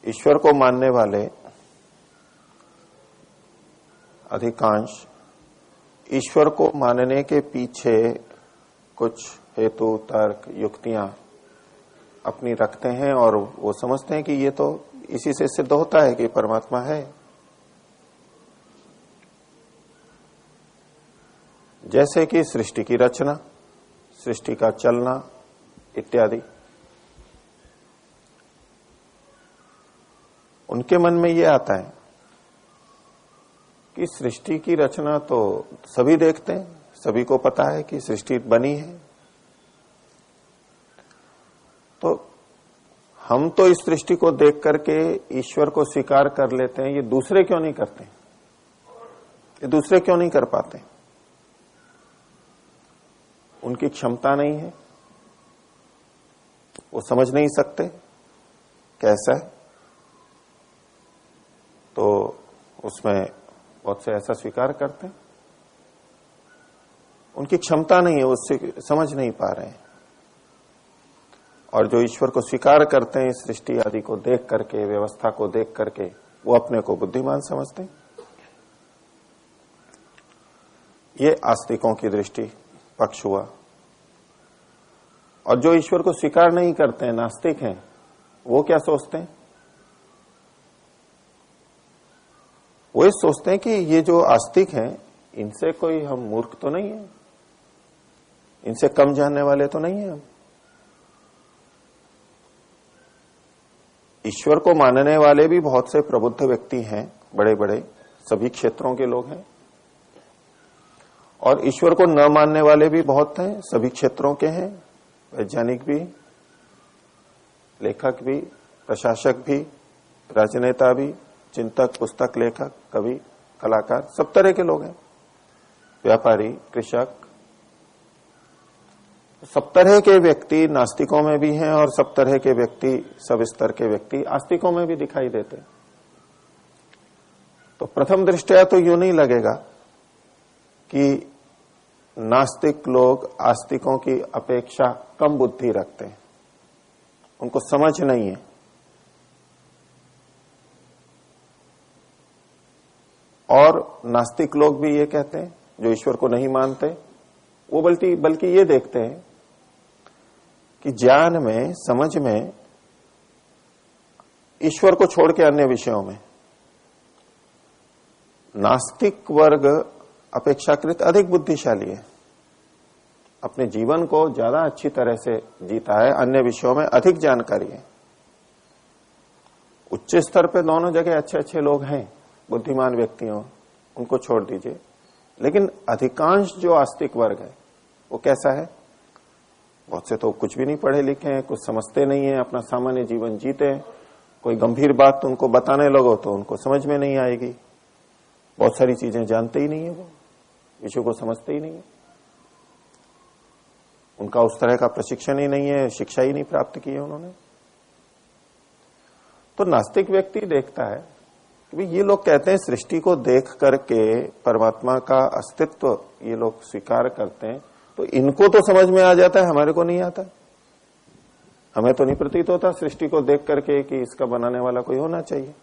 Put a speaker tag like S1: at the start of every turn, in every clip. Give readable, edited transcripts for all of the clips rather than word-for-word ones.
S1: ईश्वर को मानने वाले अधिकांश ईश्वर को मानने के पीछे कुछ हेतु, तर्क, युक्तियां अपनी रखते हैं और वो समझते हैं कि ये तो इसी से सिद्ध होता है कि परमात्मा है। जैसे कि सृष्टि की रचना, सृष्टि का चलना इत्यादि। उनके मन में ये आता है कि सृष्टि की रचना तो सभी देखते हैं, सभी को पता है कि सृष्टि बनी है, तो हम तो इस सृष्टि को देख करके ईश्वर को स्वीकार कर लेते हैं, ये दूसरे क्यों नहीं करते? ये दूसरे क्यों नहीं कर पाते? उनकी क्षमता नहीं है, वो समझ नहीं सकते कैसा है, तो उसमें बहुत से ऐसा स्वीकार करते हैं। उनकी क्षमता नहीं है, उससे समझ नहीं पा रहे हैं। और जो ईश्वर को स्वीकार करते हैं सृष्टि आदि को देख करके, व्यवस्था को देख करके, वो अपने को बुद्धिमान समझते हैं। ये आस्तिकों की दृष्टि पक्ष हुआ। और जो ईश्वर को स्वीकार नहीं करते हैं, नास्तिक हैं, वो क्या सोचते हैं? वो ये सोचते हैं कि ये जो आस्तिक हैं, इनसे कोई हम मूर्ख तो नहीं है, इनसे कम जानने वाले तो नहीं है हम। ईश्वर को मानने वाले भी बहुत से प्रबुद्ध व्यक्ति हैं, बड़े बड़े सभी क्षेत्रों के लोग हैं, और ईश्वर को न मानने वाले भी बहुत हैं, सभी क्षेत्रों के हैं, वैज्ञानिक भी, लेखक भी, प्रशासक भी, राजनेता भी, चिंतक, पुस्तक लेखक, कवि, कलाकार, सब तरह के लोग हैं, व्यापारी, कृषक, सब तरह के व्यक्ति नास्तिकों में भी हैं और सब तरह के व्यक्ति, सब स्तर के व्यक्ति आस्तिकों में भी दिखाई देते हैं। तो प्रथम दृष्टया तो यूं नहीं लगेगा कि नास्तिक लोग आस्तिकों की अपेक्षा कम बुद्धि रखते हैं, उनको समझ नहीं है। और नास्तिक लोग भी ये कहते हैं, जो ईश्वर को नहीं मानते, वो बल्कि ये देखते हैं कि ज्ञान में, समझ में ईश्वर को छोड़ के अन्य विषयों में नास्तिक वर्ग अपेक्षाकृत अधिक बुद्धिशाली है, अपने जीवन को ज्यादा अच्छी तरह से जीता है, अन्य विषयों में अधिक जानकारी है। उच्च स्तर पे दोनों जगह अच्छे अच्छे लोग हैं, बुद्धिमान व्यक्तियों, उनको छोड़ दीजिए। लेकिन अधिकांश जो आस्तिक वर्ग है वो कैसा है? बहुत से तो कुछ भी नहीं पढ़े लिखे हैं, कुछ समझते नहीं है, अपना सामान्य जीवन जीते हैं। कोई गंभीर बात तो उनको बताने लगो तो उनको समझ में नहीं आएगी, बहुत सारी चीजें जानते ही नहीं है, वो विषय को समझते ही नहीं है, उनका उस तरह का प्रशिक्षण ही नहीं है, शिक्षा ही नहीं प्राप्त की है उन्होंने। तो नास्तिक व्यक्ति देखता है कि ये लोग कहते हैं सृष्टि को देख करके परमात्मा का अस्तित्व ये लोग स्वीकार करते हैं, तो इनको तो समझ में आ जाता है, हमारे को नहीं आता। हमें तो नहीं प्रतीत होता सृष्टि को देख करके कि इसका बनाने वाला कोई होना चाहिए।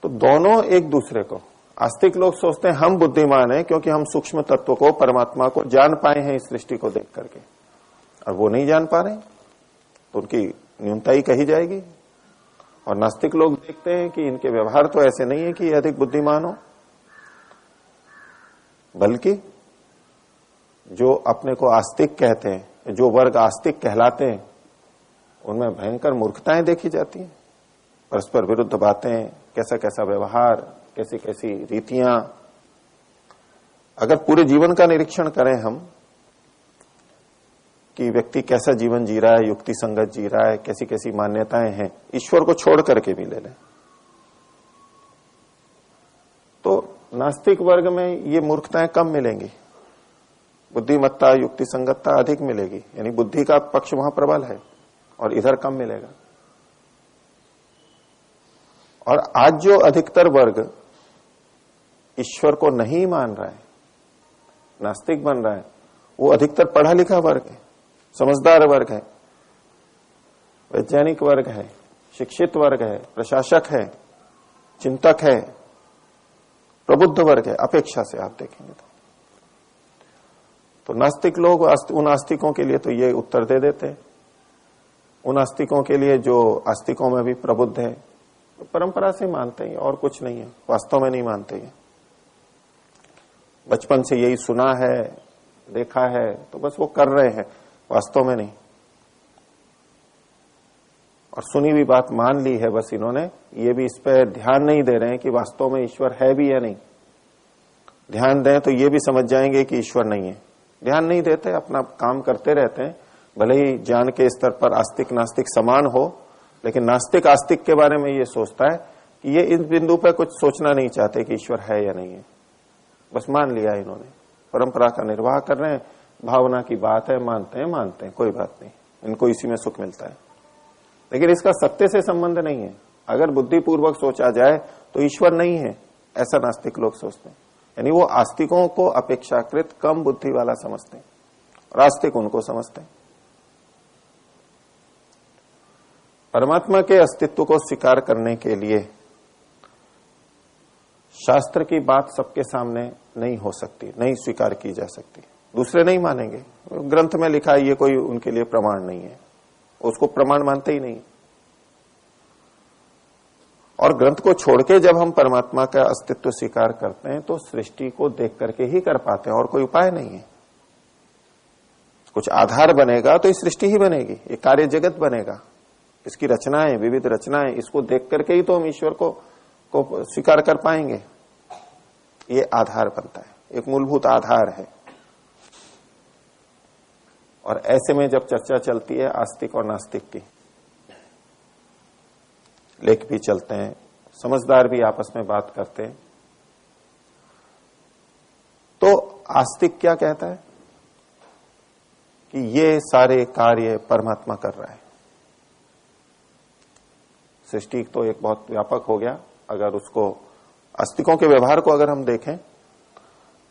S1: तो दोनों एक दूसरे को, आस्तिक लोग सोचते हैं हम बुद्धिमान हैं क्योंकि हम सूक्ष्म तत्व को, परमात्मा को जान पाए हैं इस सृष्टि को देख करके, और वो नहीं जान पा रहे तो उनकी न्यूनता ही कही जाएगी। और नास्तिक लोग देखते हैं कि इनके व्यवहार तो ऐसे नहीं है कि ये अधिक बुद्धिमान हो, बल्कि जो अपने को आस्तिक कहते हैं, जो वर्ग आस्तिक कहलाते हैं, उनमें भयंकर मूर्खताएं देखी जाती हैं, परस्पर विरुद्ध बातें, कैसा कैसा व्यवहार, कैसी कैसी रीतियां। अगर पूरे जीवन का निरीक्षण करें हम कि व्यक्ति कैसा जीवन जी रहा है, युक्ति संगत जी रहा है, कैसी कैसी मान्यताएं हैं, ईश्वर को छोड़ करके भी ले लें, तो नास्तिक वर्ग में ये मूर्खताएं कम मिलेंगी, बुद्धिमत्ता, युक्ति संगतता अधिक मिलेगी। यानी बुद्धि का पक्ष वहां प्रबल है और इधर कम मिलेगा। और आज जो अधिकतर वर्ग ईश्वर को नहीं मान रहा है, नास्तिक बन रहा है, वो अधिकतर पढ़ा लिखा वर्ग है, समझदार वर्ग है। वैज्ञानिक वर्ग है, शिक्षित वर्ग है, प्रशासक है, चिंतक है, प्रबुद्ध वर्ग है, अपेक्षा से आप देखेंगे तो नास्तिक लोग उन आस्तिकों के लिए तो ये उत्तर दे देते हैं। उन आस्तिकों के लिए जो आस्तिकों में भी प्रबुद्ध है, तो परंपरा से मानते हैं और कुछ नहीं है, वास्तव में नहीं मानते हैं। बचपन से यही सुना है, देखा है, तो बस वो कर रहे हैं, वास्तव में नहीं। और सुनी हुई बात मान ली है बस इन्होंने, ये भी इस पर ध्यान नहीं दे रहे हैं कि वास्तव में ईश्वर है भी या नहीं। ध्यान दें तो ये भी समझ जाएंगे कि ईश्वर नहीं है। ध्यान नहीं देते, अपना काम करते रहते हैं। भले ही ज्ञान के स्तर पर आस्तिक नास्तिक समान हो, लेकिन नास्तिक आस्तिक के बारे में ये सोचता है कि ये इस बिंदु पर कुछ सोचना नहीं चाहते कि ईश्वर है या नहीं है। बस मान लिया इन्होंने, परंपरा का निर्वाह कर रहे हैं, भावना की बात है, मानते हैं, कोई बात नहीं, इनको इसी में सुख मिलता है। लेकिन इसका सत्य से संबंध नहीं है। अगर बुद्धिपूर्वक सोचा जाए तो ईश्वर नहीं है, ऐसा नास्तिक लोग सोचते हैं। यानी वो आस्तिकों को अपेक्षाकृत कम बुद्धि वाला समझते हैं और आस्तिक उनको समझते हैं। परमात्मा के अस्तित्व को स्वीकार करने के लिए शास्त्र की बात सबके सामने नहीं हो सकती, नहीं स्वीकार की जा सकती। दूसरे नहीं मानेंगे, ग्रंथ में लिखा है, ये कोई उनके लिए प्रमाण नहीं है, उसको प्रमाण मानते ही नहीं। और ग्रंथ को छोड़ के जब हम परमात्मा का अस्तित्व स्वीकार करते हैं तो सृष्टि को देख करके ही कर पाते हैं, और कोई उपाय नहीं है। कुछ आधार बनेगा तो ये सृष्टि ही बनेगी, ये कार्य जगत बनेगा, इसकी रचनाएं, विविध रचनाएं, इसको देख करके ही तो हम ईश्वर को स्वीकार कर पाएंगे। ये आधार बनता है, एक मूलभूत आधार है। और ऐसे में जब चर्चा चलती है आस्तिक और नास्तिक की, लेख भी चलते हैं, समझदार भी आपस में बात करते हैं, तो आस्तिक क्या कहता है कि ये सारे कार्य परमात्मा कर रहा है। सृष्टि तो एक बहुत व्यापक हो गया। अगर उसको आस्तिकों के व्यवहार को अगर हम देखें,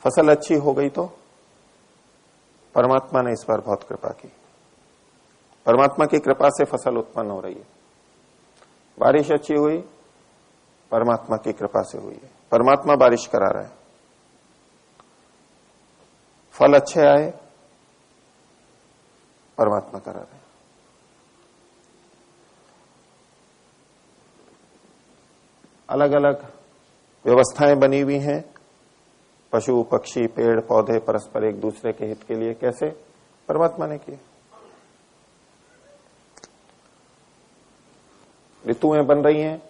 S1: फसल अच्छी हो गई तो परमात्मा ने इस बार बहुत कृपा की, परमात्मा की कृपा से फसल उत्पन्न हो रही है। बारिश अच्छी हुई, परमात्मा की कृपा से हुई है, परमात्मा बारिश करा रहा है। फल अच्छे आए, परमात्मा करा रहा है। अलग अलग व्यवस्थाएं बनी हुई हैं, पशु पक्षी पेड़ पौधे परस्पर एक दूसरे के हित के लिए, कैसे? परमात्मा ने किए। ऋतुएं बन रही हैं,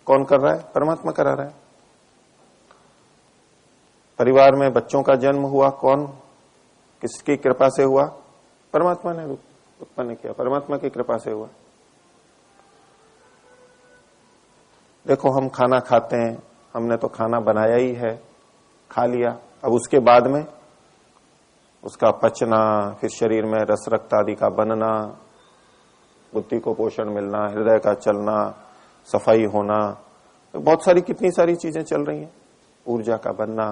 S1: कौन कर रहा है? परमात्मा करा रहा है। परिवार में बच्चों का जन्म हुआ, कौन, किसकी कृपा से हुआ? परमात्मा ने उत्पन्न किया, परमात्मा की कृपा से हुआ। देखो हम खाना खाते हैं, हमने तो खाना बनाया ही है, खा लिया, अब उसके बाद में उसका पचना, फिर शरीर में रस रक्त आदि का बनना, बुद्धि को पोषण मिलना, हृदय का चलना, सफाई होना, तो बहुत सारी कितनी सारी चीजें चल रही हैं, ऊर्जा का बनना,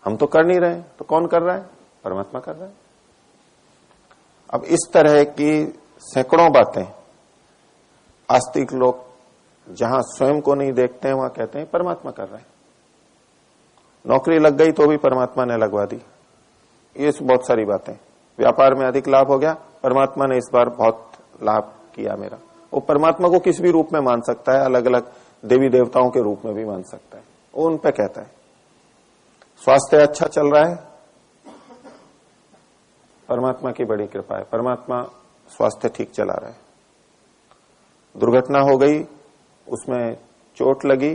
S1: हम तो कर नहीं रहे, तो कौन कर रहा है? परमात्मा कर रहा है। अब इस तरह की सैकड़ों बातें आस्तिक लोग जहां स्वयं को नहीं देखते हैं वहां कहते हैं परमात्मा कर रहा है। नौकरी लग गई तो भी परमात्मा ने लगवा दी, ये बहुत सारी बातें। व्यापार में अधिक लाभ हो गया, परमात्मा ने इस बार बहुत लाभ किया मेरा। वो परमात्मा को किसी भी रूप में मान सकता है, अलग अलग देवी देवताओं के रूप में भी मान सकता है, वो उन पे कहता है। स्वास्थ्य अच्छा चल रहा है, परमात्मा की बड़ी कृपा है, परमात्मा स्वास्थ्य ठीक चला रहा है। दुर्घटना हो गई, उसमें चोट लगी,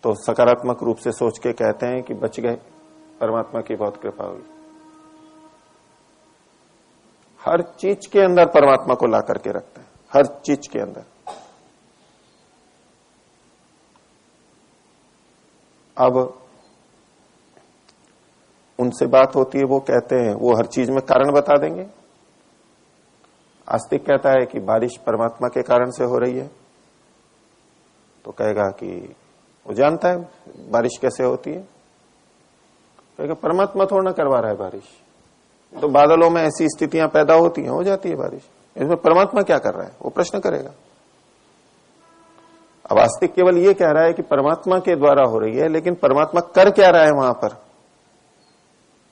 S1: तो सकारात्मक रूप से सोच के कहते हैं कि बच गए, परमात्मा की बहुत कृपा हुई। हर चीज के अंदर परमात्मा को ला करके रखता है, हर चीज के अंदर। अब उनसे बात होती है, वो कहते हैं, वो हर चीज में कारण बता देंगे। आस्तिक कहता है कि बारिश परमात्मा के कारण से हो रही है, तो कहेगा कि वो जानता है बारिश कैसे होती है, कहेगा परमात्मा थोड़ा ना करवा रहा है बारिश, तो बादलों में ऐसी स्थितियां पैदा होती हैं, हो जाती है बारिश। इसमें परमात्मा क्या कर रहा है, वो प्रश्न करेगा। अब आस्तिक केवल ये कह रहा है कि परमात्मा के द्वारा हो रही है, लेकिन परमात्मा कर क्या रहा है वहां पर,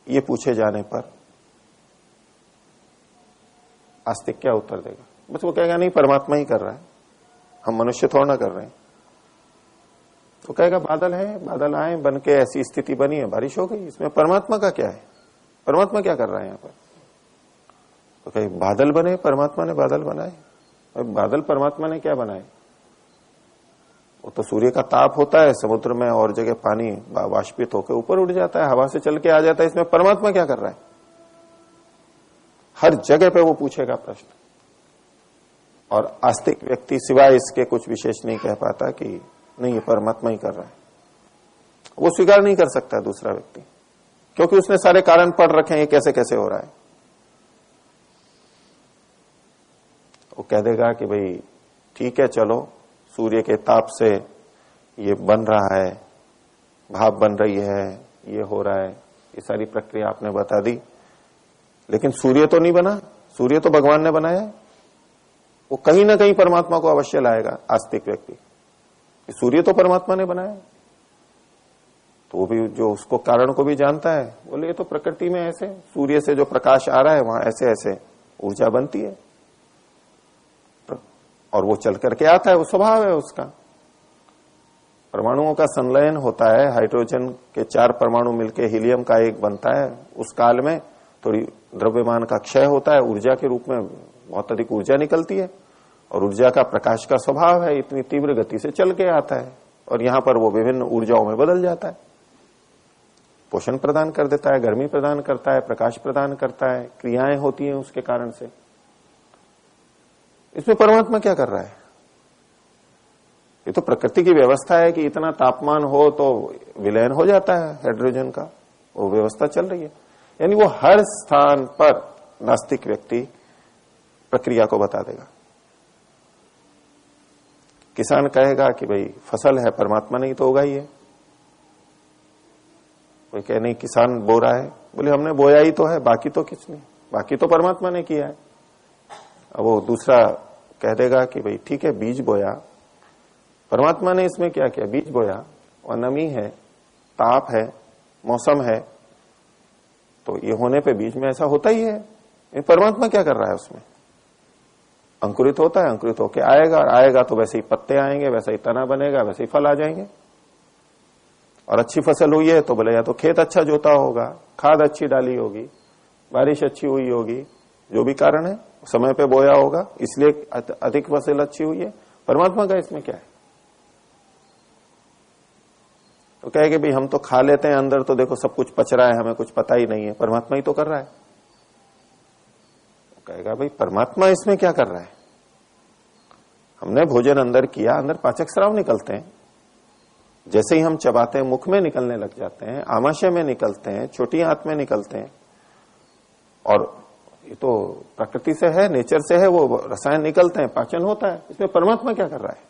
S1: ये पूछे जाने पर आस्तिक क्या उत्तर देगा? बस वो कहेगा नहीं, परमात्मा ही कर रहा है, हम मनुष्य थोड़ा ना कर रहे हैं। तो कहेगा बादल है, बादल आए, बन के ऐसी स्थिति बनी है, बारिश हो गई, इसमें परमात्मा का क्या है, परमात्मा क्या कर रहा है यहां पर? तो कहे बादल बने, परमात्मा ने बादल बनाए। अब बादल परमात्मा ने क्या बनाए? वो तो सूर्य का ताप होता है, समुद्र में और जगह पानी वाष्पित होकर ऊपर उड़ जाता है, हवा से चल के आ जाता है, इसमें परमात्मा क्या कर रहा है? हर जगह पे वो पूछेगा प्रश्न। और आस्तिक व्यक्ति सिवाय इसके कुछ विशेष नहीं कह पाता कि नहीं, ये परमात्मा ही कर रहा है। वो स्वीकार नहीं कर सकता दूसरा व्यक्ति, क्योंकि उसने सारे कारण पढ़ रखे हैं, ये कैसे कैसे हो रहा है। वो कह देगा कि भाई ठीक है, चलो सूर्य के ताप से ये बन रहा है, भाप बन रही है, ये हो रहा है, ये सारी प्रक्रिया आपने बता दी, लेकिन सूर्य तो नहीं बना, सूर्य तो भगवान ने बनाया है। वो कहीं ना कहीं परमात्मा को अवश्य लाएगा आस्तिक व्यक्ति, सूर्य तो परमात्मा ने बनाया। तो वो भी जो उसको कारण को भी जानता है, बोले ये तो प्रकृति में ऐसे, सूर्य से जो प्रकाश आ रहा है वहां ऐसे ऐसे ऊर्जा बनती है और वो चल करके आता है, वो स्वभाव है उसका। परमाणुओं का संलयन होता है, हाइड्रोजन के 4 परमाणु मिलकर हीलियम का एक बनता है, उस काल में थोड़ी द्रव्यमान का क्षय होता है, ऊर्जा के रूप में बहुत अधिक ऊर्जा निकलती है, और ऊर्जा का प्रकाश का स्वभाव है, इतनी तीव्र गति से चल के आता है, और यहां पर वो विभिन्न ऊर्जाओं में बदल जाता है, पोषण प्रदान कर देता है, गर्मी प्रदान करता है, प्रकाश प्रदान करता है, क्रियाएं होती हैं उसके कारण से। इसमें परमात्मा क्या कर रहा है? ये तो प्रकृति की व्यवस्था है कि इतना तापमान हो तो विलयन हो जाता है हाइड्रोजन का, वो व्यवस्था चल रही है। यानी वो हर स्थान पर नास्तिक व्यक्ति प्रक्रिया को बता देगा। किसान कहेगा कि भाई फसल है, परमात्मा ने ही तो उगाई है। कोई कहे नहीं, किसान बो रहा है, बोले हमने बोया ही तो है, बाकी तो किसने, बाकी तो परमात्मा ने किया है। अब वो दूसरा कह देगा कि भाई ठीक है, बीज बोया, परमात्मा ने इसमें क्या किया, बीज बोया और नमी है, ताप है, मौसम है, तो ये होने पे बीज में ऐसा होता ही है। ये परमात्मा क्या कर रहा है उसमें? अंकुरित होता है, अंकुरित होके आएगा, और आएगा तो वैसे ही पत्ते आएंगे, वैसे ही तना बनेगा, वैसे ही फल आ जाएंगे। और अच्छी फसल हुई है तो बोले या तो खेत अच्छा जोता होगा, खाद अच्छी डाली होगी, बारिश अच्छी हुई होगी, जो भी कारण है, समय पे बोया होगा, इसलिए अधिक फसल अच्छी हुई है। परमात्मा का इसमें क्या है? तो कहेंगे भाई हम तो खा लेते हैं, अंदर तो देखो सब कुछ पच रहा है, हमें कुछ पता ही नहीं है, परमात्मा ही तो कर रहा है। तो कहेगा भाई परमात्मा इसमें क्या कर रहा है? हमने भोजन अंदर किया, अंदर पाचक स्राव निकलते हैं, जैसे ही हम चबाते हैं मुख में निकलने लग जाते हैं, आमाशय में निकलते हैं, छोटी आंत में निकलते हैं, और ये तो प्रकृति से है, नेचर से है, वो रसायन निकलते हैं, पाचन होता है। इसमें परमात्मा क्या कर रहा है?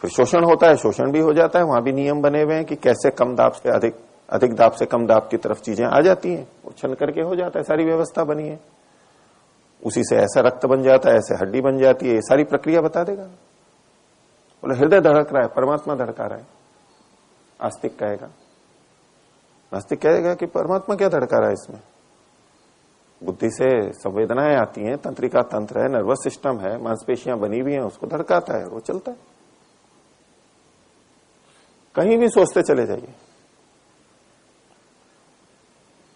S1: फिर शोषण होता है, शोषण भी हो जाता है, वहां भी नियम बने हुए हैं कि कैसे कम दाब से अधिक दाब से कम दाब की तरफ चीजें आ जाती हैं, वो छन करके हो जाता है, सारी व्यवस्था बनी है। उसी से ऐसा रक्त बन जाता है, ऐसे हड्डी बन जाती है, ये सारी प्रक्रिया बता देगा। बोले हृदय धड़क रहा है, परमात्मा धड़का रहा है, आस्तिक कहेगा। नास्तिक कहेगा कि परमात्मा क्या धड़का रहा है इसमें? बुद्धि से संवेदनाएं आती हैं, तंत्रिका तंत्र है, नर्वस सिस्टम है, मांसपेशियां बनी हुई हैं, उसको धड़काता है, वो चलता है। कहीं भी सोचते चले जाइए।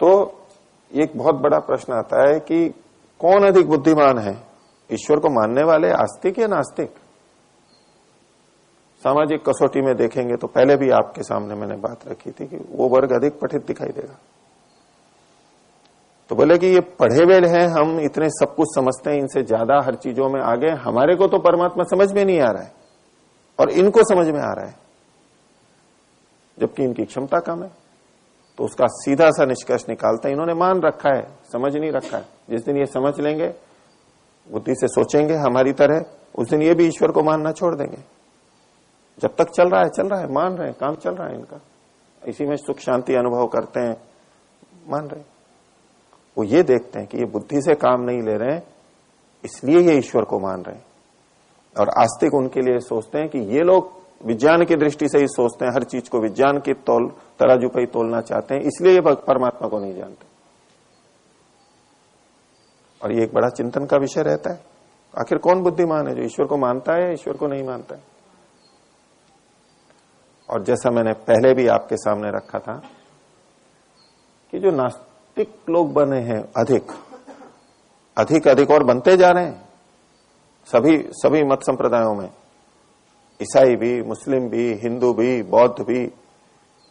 S1: तो एक बहुत बड़ा प्रश्न आता है कि कौन अधिक बुद्धिमान है, ईश्वर को मानने वाले आस्तिक या नास्तिक? सामाजिक कसौटी में देखेंगे तो पहले भी आपके सामने मैंने बात रखी थी कि वो वर्ग अधिक पठित दिखाई देगा। तो बोले कि ये पढ़े हुए हैं, हम इतने सब कुछ समझते हैं, इनसे ज्यादा हर चीजों में आगे, हमारे को तो परमात्मा समझ में नहीं आ रहा है और इनको समझ में आ रहा है, जबकि इनकी क्षमता कम है। तो उसका सीधा सा निष्कर्ष निकालते हैं, इन्होंने मान रखा है, समझ नहीं रखा है। जिस दिन ये समझ लेंगे, बुद्धि से सोचेंगे हमारी तरह, उस दिन ये भी ईश्वर को मानना छोड़ देंगे। जब तक चल रहा है, मान रहे हैं, काम चल रहा है इनका, इसी में सुख शांति अनुभव करते हैं, मान रहे हैं। वो ये देखते हैं कि ये बुद्धि से काम नहीं ले रहे हैं, इसलिए ये ईश्वर को मान रहे हैं। और आस्तिक उनके लिए सोचते हैं कि ये लोग विज्ञान की दृष्टि से ही सोचते हैं, हर चीज को विज्ञान की तराजू पर ही तोलना चाहते हैं, इसलिए ये परमात्मा को नहीं जानते। और ये एक बड़ा चिंतन का विषय रहता है, आखिर कौन बुद्धिमान है, जो ईश्वर को मानता है या ईश्वर को नहीं मानता है। और जैसा मैंने पहले भी आपके सामने रखा था कि जो नास्तिक लोग बने हैं अधिक अधिक और बनते जा रहे हैं, सभी मत संप्रदायों में, ईसाई भी, मुस्लिम भी, हिंदू भी, बौद्ध भी,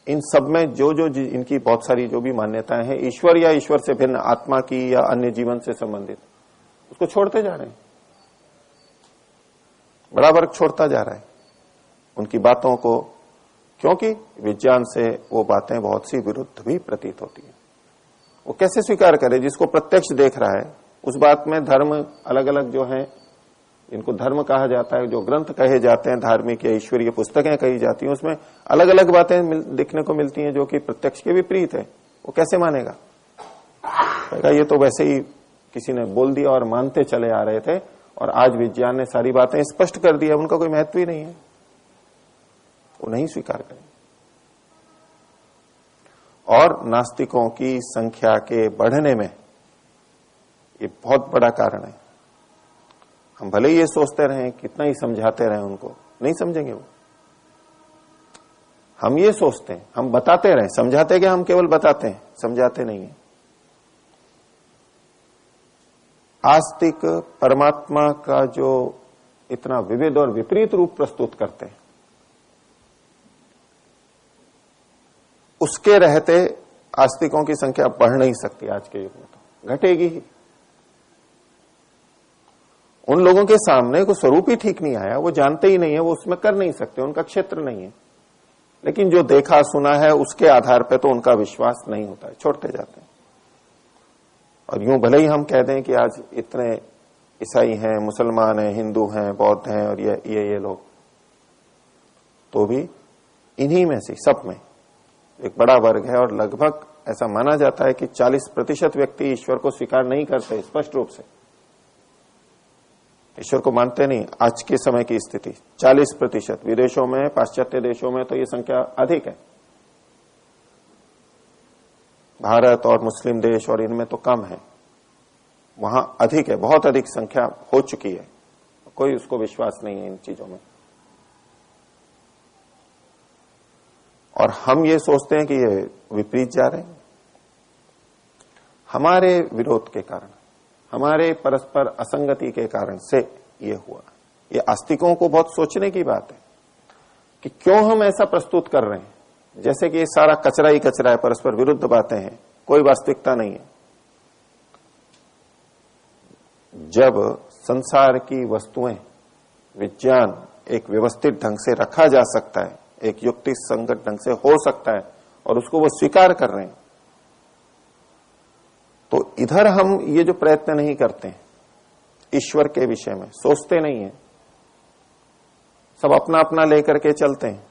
S1: इन सब में जो इनकी बहुत सारी जो भी मान्यताएं हैं ईश्वर या ईश्वर से भिन्न आत्मा की या अन्य जीवन से संबंधित, उसको छोड़ते जा रहे हैं। बड़ा वर्ग छोड़ता जा रहा है उनकी बातों को, क्योंकि विज्ञान से वो बातें बहुत सी विरुद्ध भी प्रतीत होती है। वो कैसे स्वीकार करे, जिसको प्रत्यक्ष देख रहा है उस बात में धर्म अलग अलग जो है, इनको धर्म कहा जाता है, जो ग्रंथ कहे जाते हैं, धार्मिक या ईश्वरीय पुस्तकें कही जाती हैं, उसमें अलग अलग बातें देखने को मिलती हैं जो कि प्रत्यक्ष के विपरीत है। वो कैसे मानेगा? कहेगा ये तो वैसे ही किसी ने बोल दिया और मानते चले आ रहे थे, और आज विज्ञान ने सारी बातें स्पष्ट कर दी है, उनका कोई महत्व ही नहीं है, वो नहीं स्वीकार करें। और नास्तिकों की संख्या के बढ़ने में ये बहुत बड़ा कारण है। हम भले ही ये सोचते रहें, कितना ही समझाते रहें, उनको नहीं समझेंगे वो। हम ये सोचते हैं, हम बताते रहें, समझाते क्या, हम केवल बताते हैं, समझाते नहीं है। आस्तिक परमात्मा का जो इतना विविध और विपरीत रूप प्रस्तुत करते हैं, उसके रहते आस्तिकों की संख्या बढ़ नहीं सकती आज के युग में, तो घटेगी ही। उन लोगों के सामने को स्वरूप ही ठीक नहीं आया, वो जानते ही नहीं है, वो उसमें कर नहीं सकते, उनका क्षेत्र नहीं है। लेकिन जो देखा सुना है उसके आधार पर तो उनका विश्वास नहीं होता है, छोड़ते जाते हैं। और यूं भले ही हम कह दें कि आज इतने ईसाई हैं, मुसलमान हैं, हिंदू हैं, बौद्ध हैं और ये लोग, तो भी इन्हीं में से सब में एक बड़ा वर्ग है, और लगभग ऐसा माना जाता है कि 40% व्यक्ति ईश्वर को स्वीकार नहीं करते स्पष्ट रूप से, ईश्वर को मानते नहीं। आज के समय की स्थिति 40%, विदेशों में, पाश्चात्य देशों में तो ये संख्या अधिक है, भारत और मुस्लिम देश और इनमें तो कम है, वहां अधिक है, बहुत अधिक संख्या हो चुकी है, कोई उसको विश्वास नहीं है इन चीजों में। और हम ये सोचते हैं कि ये विपरीत जा रहे हैं। हमारे विरोध के कारण, हमारे परस्पर असंगति के कारण से ये हुआ। ये आस्तिकों को बहुत सोचने की बात है कि क्यों हम ऐसा प्रस्तुत कर रहे हैं, जैसे कि ये सारा कचरा ही कचरा है, परस्पर विरुद्ध बातें हैं, कोई वास्तविकता नहीं है। जब संसार की वस्तुएं, विज्ञान एक व्यवस्थित ढंग से रखा जा सकता है, एक युक्ति संगत ढंग से हो सकता है, और उसको वो स्वीकार कर रहे हैं, तो इधर हम ये जो प्रयत्न नहीं करते हैं ईश्वर के विषय में, सोचते नहीं है, सब अपना अपना लेकर के चलते हैं,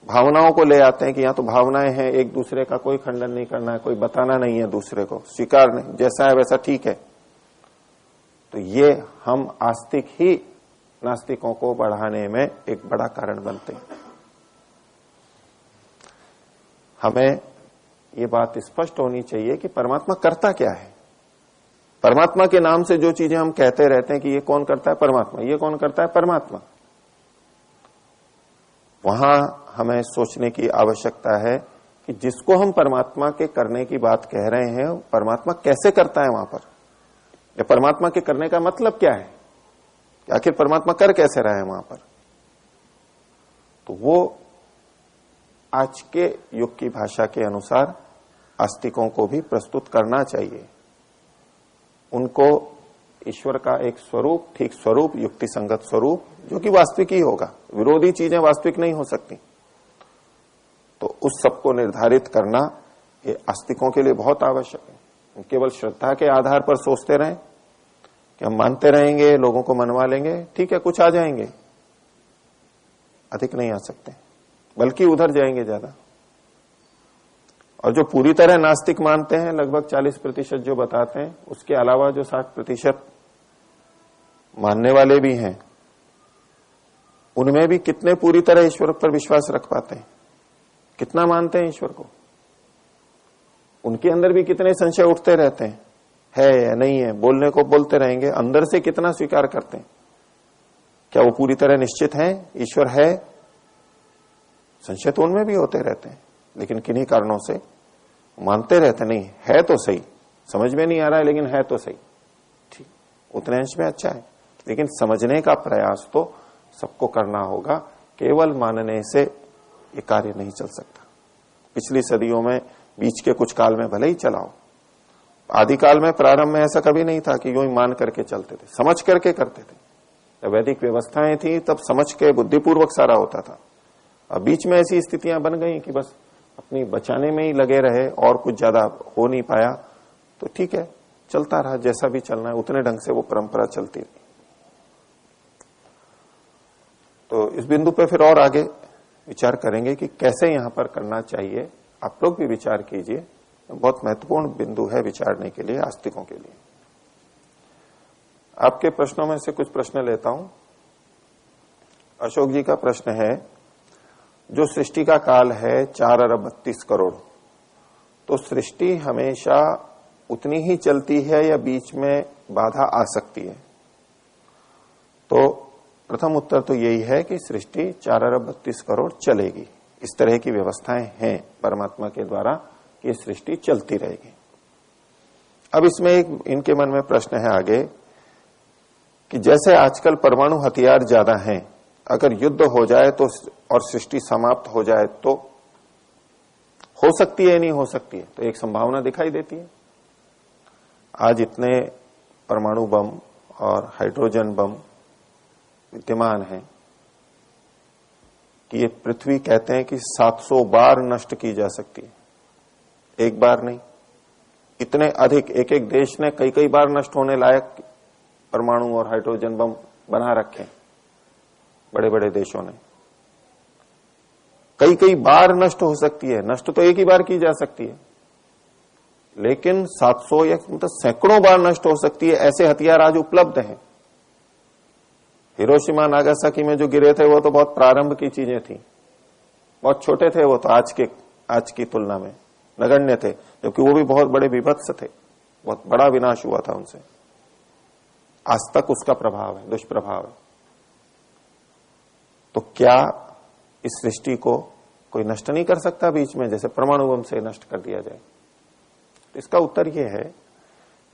S1: भावनाओं को ले आते हैं कि यहां तो भावनाएं हैं, एक दूसरे का कोई खंडन नहीं करना है, कोई बताना नहीं है दूसरे को, स्वीकार नहीं, जैसा है वैसा ठीक है। तो ये हम आस्तिक ही नास्तिकों को बढ़ाने में एक बड़ा कारण बनते हैं। हमें ये बात स्पष्ट होनी चाहिए कि परमात्मा करता क्या है। परमात्मा के नाम से जो चीजें हम कहते रहते हैं कि ये कौन करता है, परमात्मा, ये कौन करता है, परमात्मा, वहां हमें सोचने की आवश्यकता है कि जिसको हम परमात्मा के करने की बात कह रहे हैं, परमात्मा कैसे करता है वहां पर, या परमात्मा के करने का मतलब क्या है, आखिर परमात्मा कर कैसे रहा है वहां पर। तो वो आज के युग की भाषा के अनुसार आस्तिकों को भी प्रस्तुत करना चाहिए। उनको ईश्वर का एक स्वरूप, ठीक स्वरूप, युक्ति संगत स्वरूप, जो कि वास्तविक ही होगा, विरोधी चीजें वास्तविक नहीं हो सकती, तो उस सबको निर्धारित करना ये आस्तिकों के लिए बहुत आवश्यक है। केवल श्रद्धा के आधार पर सोचते रहें कि हम मानते रहेंगे, लोगों को मनवा लेंगे, ठीक है, कुछ आ जाएंगे, अधिक नहीं आ सकते, बल्कि उधर जाएंगे ज्यादा। और जो पूरी तरह नास्तिक मानते हैं लगभग 40% जो बताते हैं, उसके अलावा जो 60% मानने वाले भी हैं, उनमें भी कितने पूरी तरह ईश्वर पर विश्वास रख पाते हैं, कितना मानते हैं ईश्वर को, उनके अंदर भी कितने संशय उठते रहते हैं, है या नहीं है, बोलने को बोलते रहेंगे, अंदर से कितना स्वीकार करते हैं, क्या वो पूरी तरह निश्चित हैं ईश्वर है? संशय तो उनमें भी होते रहते हैं, लेकिन किन्हीं कारणों से मानते रहते नहीं, है तो सही, समझ में नहीं आ रहा है लेकिन है तो सही, ठीक, उतने अंश में अच्छा है, लेकिन समझने का प्रयास तो सबको करना होगा, केवल मानने से ये कार्य नहीं चल सकता। पिछली सदियों में, बीच के कुछ काल में भले ही चलाओ, आदिकाल में, प्रारंभ में ऐसा कभी नहीं था कि यूं ही मान करके चलते थे, समझ करके करते थे। जब वैदिक व्यवस्थाएं थी तब समझ के बुद्धिपूर्वक सारा होता था। अब बीच में ऐसी स्थितियां बन गई कि बस अपनी बचाने में ही लगे रहे और कुछ ज्यादा हो नहीं पाया, तो ठीक है, चलता रहा, जैसा भी चलना है उतने ढंग से वो परंपरा चलती रही। तो इस बिंदु पे फिर और आगे विचार करेंगे कि कैसे यहां पर करना चाहिए। आप लोग भी विचार कीजिए, बहुत महत्वपूर्ण बिंदु है विचारने के लिए, आस्तिकों के लिए। आपके प्रश्नों में से कुछ प्रश्न लेता हूं। अशोक जी का प्रश्न है, जो सृष्टि का काल है 4 अरब 32 करोड़, तो सृष्टि हमेशा उतनी ही चलती है या बीच में बाधा आ सकती है? तो प्रथम उत्तर तो यही है कि सृष्टि 4 अरब 32 करोड़ चलेगी। इस तरह की व्यवस्थाएं हैं परमात्मा के द्वारा कि ये सृष्टि चलती रहेगी। अब इसमें एक इनके मन में प्रश्न है आगे कि जैसे आजकल परमाणु हथियार ज्यादा हैं, अगर युद्ध हो जाए तो और सृष्टि समाप्त हो जाए तो हो सकती है नहीं हो सकती है? तो एक संभावना दिखाई देती है। आज इतने परमाणु बम और हाइड्रोजन बम विद्यमान हैं कि ये पृथ्वी कहते हैं कि 700 बार नष्ट की जा सकती है, एक बार नहीं, इतने अधिक, एक एक देश ने कई कई बार नष्ट होने लायक परमाणु और हाइड्रोजन बम बना रखे, बड़े बड़े देशों ने। कई कई बार नष्ट हो सकती है, नष्ट तो एक ही बार की जा सकती है, लेकिन 700 या मतलब सैकड़ों बार नष्ट हो सकती है, ऐसे हथियार आज उपलब्ध हैं। हिरोशिमा नागासाकी में जो गिरे थे वो तो बहुत प्रारंभ की चीजें थी, बहुत छोटे थे वो तो, आज की तुलना में नगण्य थे, जबकि वो भी बहुत बड़े विभत्स थे, बहुत बड़ा विनाश हुआ था उनसे। आज तक उसका प्रभाव है, दुष्प्रभाव है। तो क्या इस सृष्टि को कोई नष्ट नहीं कर सकता बीच में, जैसे परमाणु बम से नष्ट कर दिया जाए? तो इसका उत्तर यह है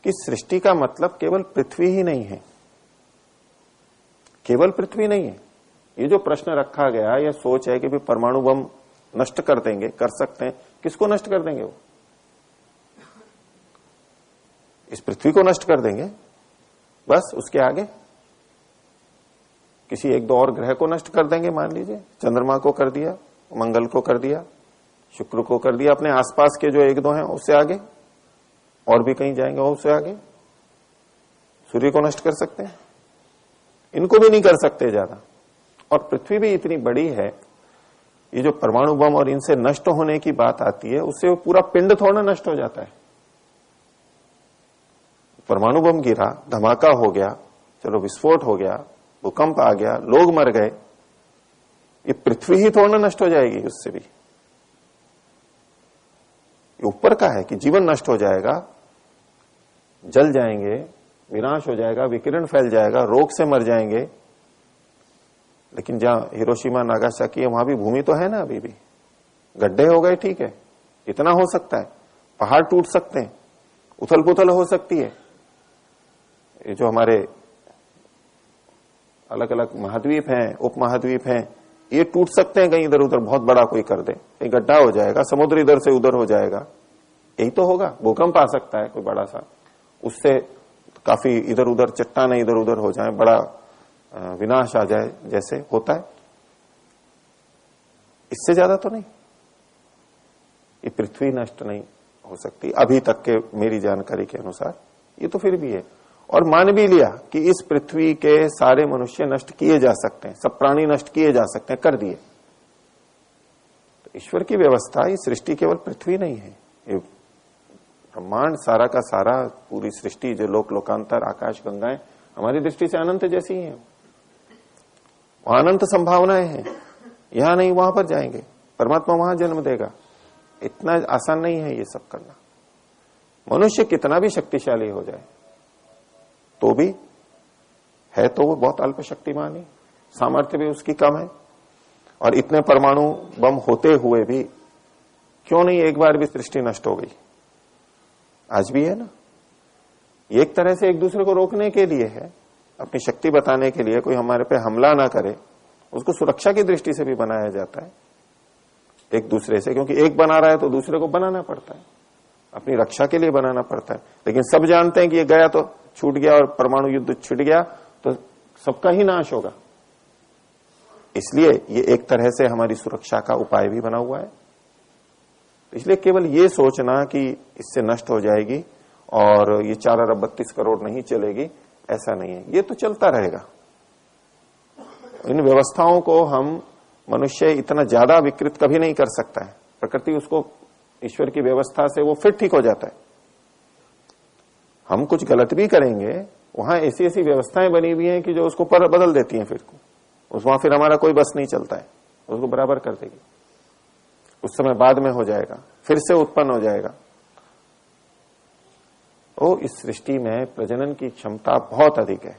S1: कि सृष्टि का मतलब केवल पृथ्वी ही नहीं है, केवल पृथ्वी नहीं है। ये जो प्रश्न रखा गया, यह सोच है कि भी परमाणु बम नष्ट कर देंगे, कर सकते हैं, किसको नष्ट कर देंगे? वो इस पृथ्वी को नष्ट कर देंगे, बस। उसके आगे किसी एक दो और ग्रह को नष्ट कर देंगे, मान लीजिए चंद्रमा को कर दिया, मंगल को कर दिया, शुक्र को कर दिया, अपने आसपास के जो एक दो हैं उससे आगे, और भी कहीं जाएंगे और उससे आगे सूर्य को नष्ट कर सकते हैं, इनको भी नहीं कर सकते ज्यादा। और पृथ्वी भी इतनी बड़ी है, ये जो परमाणु बम और इनसे नष्ट होने की बात आती है, उससे वो पूरा पिंड थोड़ा नष्ट हो जाता है। परमाणु बम गिरा, धमाका हो गया, चलो विस्फोट हो गया, भूकंप आ गया, लोग मर गए, ये पृथ्वी ही थोड़ा नष्ट हो जाएगी उससे भी। ये ऊपर का है कि जीवन नष्ट हो जाएगा, जल जाएंगे, विनाश हो जाएगा, विकिरण फैल जाएगा, रोग से मर जाएंगे। लेकिन जहां हिरोशिमा नागासाकी है वहां भी भूमि तो है ना, अभी भी गड्ढे हो गए, ठीक है, इतना हो सकता है, पहाड़ टूट सकते हैं, उथल पुथल हो सकती है। ये जो हमारे अलग अलग महाद्वीप हैं, उपमहाद्वीप हैं, ये टूट सकते हैं, कहीं इधर उधर बहुत बड़ा कोई कर दे, कहीं गड्ढा हो जाएगा, समुद्र इधर से उधर हो जाएगा, यही तो होगा। भूकंप आ सकता है कोई बड़ा सा, उससे काफी इधर उधर चट्टानें इधर उधर हो जाए, बड़ा विनाश आ जाए, जैसे होता है। इससे ज्यादा तो नहीं, ये पृथ्वी नष्ट नहीं हो सकती अभी तक के मेरी जानकारी के अनुसार। ये तो फिर भी है, और मान भी लिया कि इस पृथ्वी के सारे मनुष्य नष्ट किए जा सकते हैं, सब प्राणी नष्ट किए जा सकते हैं, कर दिए, तो ईश्वर की व्यवस्था, ये सृष्टि केवल पृथ्वी नहीं है, ये ब्रह्मांड सारा का सारा, पूरी सृष्टि जो लोक लोकांतर आकाश गंगाएं हमारी दृष्टि से अनंत जैसी ही है। वहां अनंत संभावनाएं हैं, यहां नहीं वहां पर जाएंगे, परमात्मा वहां जन्म देगा। इतना आसान नहीं है ये सब करना। मनुष्य कितना भी शक्तिशाली हो जाए तो भी है तो वो बहुत अल्प शक्तिमान ही, सामर्थ्य भी उसकी कम है। और इतने परमाणु बम होते हुए भी क्यों नहीं एक बार भी सृष्टि नष्ट हो गई? आज भी है ना। ये एक तरह से एक दूसरे को रोकने के लिए है, अपनी शक्ति बताने के लिए, कोई हमारे पे हमला ना करे, उसको सुरक्षा की दृष्टि से भी बनाया जाता है एक दूसरे से, क्योंकि एक बना रहा है तो दूसरे को बनाना पड़ता है, अपनी रक्षा के लिए बनाना पड़ता है। लेकिन सब जानते हैं कि ये गया तो छूट गया और परमाणु युद्ध छिड़ गया तो सबका ही नाश होगा, इसलिए ये एक तरह से हमारी सुरक्षा का उपाय भी बना हुआ है। इसलिए केवल ये सोचना कि इससे नष्ट हो जाएगी और ये 4 अरब 32 करोड़ नहीं चलेगी, ऐसा नहीं है। ये तो चलता रहेगा। इन व्यवस्थाओं को हम मनुष्य इतना ज्यादा विकृत कभी नहीं कर सकता है। प्रकृति उसको ईश्वर की व्यवस्था से वो फिर ठीक हो जाता है। हम कुछ गलत भी करेंगे, वहां ऐसी ऐसी व्यवस्थाएं बनी हुई हैं कि जो उसको पर बदल देती हैं, वहां फिर हमारा कोई बस नहीं चलता है, उसको बराबर कर देगी। उस समय बाद में हो जाएगा, फिर से उत्पन्न हो जाएगा। तो इस सृष्टि में प्रजनन की क्षमता बहुत अधिक है,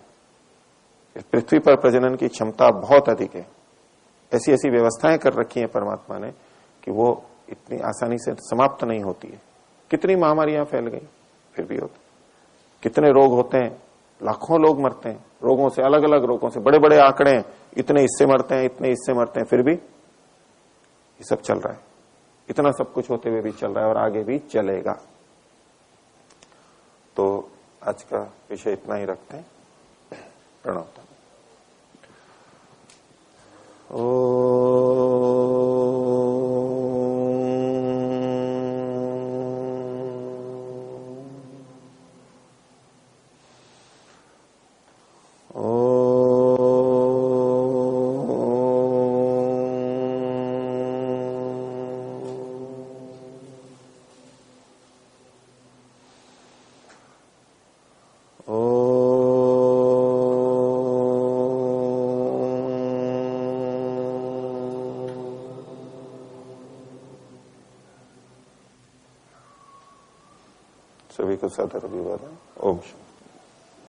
S1: इस पृथ्वी पर प्रजनन की क्षमता बहुत अधिक है। ऐसी ऐसी व्यवस्थाएं कर रखी हैं परमात्मा ने कि वो इतनी आसानी से समाप्त नहीं होती है। कितनी महामारियां फैल गई फिर भी होती, कितने रोग होते हैं, लाखों लोग मरते हैं रोगों से, अलग अलग रोगों से, बड़े बड़े आंकड़े हैं, इतने इससे मरते हैं, इतने इससे मरते हैं, फिर भी ये सब चल रहा है। इतना सब कुछ होते हुए भी चल रहा है और आगे भी चलेगा। तो आज का विषय इतना ही रखते हैं। प्रणव। सभी को सादर अभिवादन। ओम शांति।